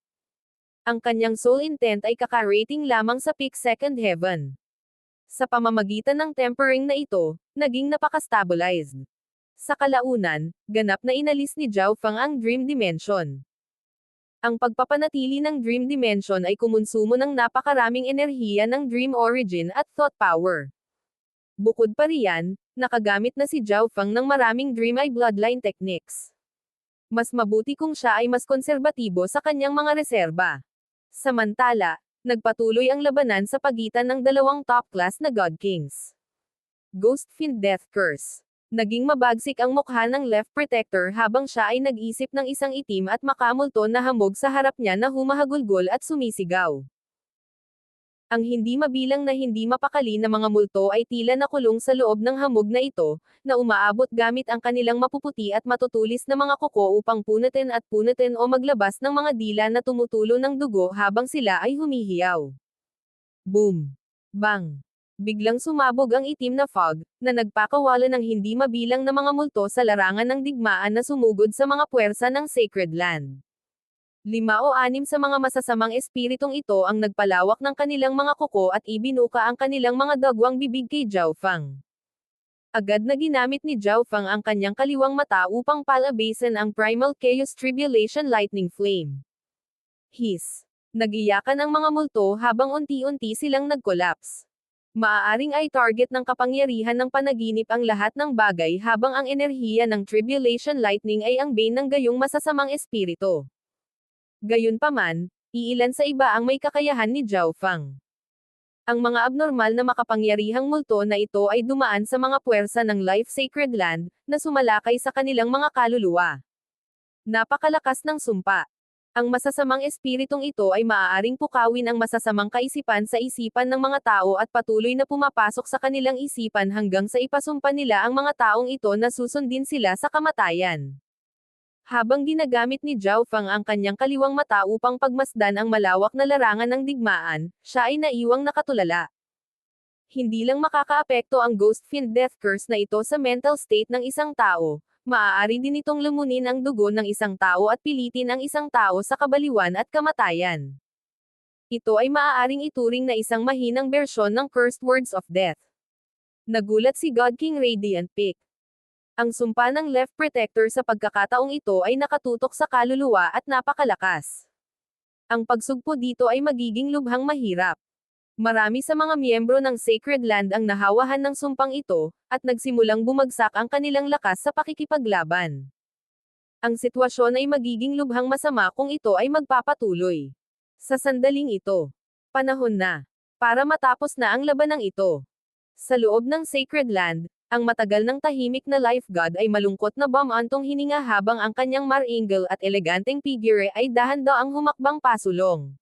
Ang kanyang soul intent ay kaka-rating lamang sa Peak Second Heaven. Sa pamamagitan ng tempering na ito, naging napaka-stabilized. Sa kalaunan, ganap na inalis ni Zhao Feng ang Dream Dimension. Ang pagpapanatili ng Dream Dimension ay kumonsumo ng napakaraming enerhiya ng Dream Origin at Thought Power. Bukod pa riyan, nakagamit na si Zhao Feng ng maraming Dream Eye Bloodline techniques. Mas mabuti kung siya ay mas konserbatibo sa kanyang mga reserba. Samantala, nagpatuloy ang labanan sa pagitan ng dalawang top-class na God Kings. Ghostfiend Death Curse. Naging mabagsik ang mukha ng left protector habang siya ay nag-isip ng isang itim at makamulto na hamog sa harap niya na humahagulgol at sumisigaw. Ang hindi mabilang na hindi mapakali na mga multo ay tila nakulong sa loob ng hamog na ito, na umaabot gamit ang kanilang mapuputi at matutulis na mga kuko upang punutin o maglabas ng mga dila na tumutulo ng dugo habang sila ay humihiyaw. Boom! Bang! Biglang sumabog ang itim na fog, na nagpakawala ng hindi mabilang na mga multo sa larangan ng digmaan na sumugod sa mga puwersa ng Sacred Land. 5 o 6 sa mga masasamang espiritong ito ang nagpalawak ng kanilang mga kuko at ibinuka ang kanilang mga dagwang bibig kay Zhao Feng. Agad na ginamit ni Zhao Feng ang kanyang kaliwang mata upang palabasin ang Primal Chaos Tribulation Lightning Flame. His. Nagiyakan ang mga multo habang unti-unti silang nag-collapse. Maaaring ay target ng kapangyarihan ng panaginip ang lahat ng bagay habang ang enerhiya ng Tribulation Lightning ay ang bane ng gayong masasamang espiritu. Gayunpaman, iilan sa iba ang may kakayahan ni Zhao Feng. Ang mga abnormal na makapangyarihang multo na ito ay dumaan sa mga puwersa ng Life Sacred Land, na sumalakay sa kanilang mga kaluluwa. Napakalakas ng sumpa. Ang masasamang espiritong ito ay maaaring pukawin ang masasamang kaisipan sa isipan ng mga tao at patuloy na pumapasok sa kanilang isipan hanggang sa ipasumpa nila ang mga taong ito na susundin sila sa kamatayan. Habang ginagamit ni Zhao Feng ang kanyang kaliwang mata upang pagmasdan ang malawak na larangan ng digmaan, siya ay naiwang nakatulala. Hindi lang makakaapekto ang Ghost Fiend Death Curse na ito sa mental state ng isang tao, maaari din itong lumunin ang dugo ng isang tao at pilitin ang isang tao sa kabaliwan at kamatayan. Ito ay maaaring ituring na isang mahinang bersyon ng Cursed Words of Death. Nagulat si God King Radiant Peak. Ang sumpa ng Left Protector sa pagkakataong ito ay nakatutok sa kaluluwa at napakalakas. Ang pagsugpo dito ay magiging lubhang mahirap. Marami sa mga miyembro ng Sacred Land ang nahawahan ng sumpang ito, at nagsimulang bumagsak ang kanilang lakas sa pakikipaglaban. Ang sitwasyon ay magiging lubhang masama kung ito ay magpapatuloy. Sa sandaling ito, panahon na para matapos na ang labanang ito. Sa loob ng Sacred Land, ang matagal ng tahimik na Life God ay malungkot na bumantong hininga habang ang kanyang maringal at eleganteng figure ay dahan-daang humakbang pasulong.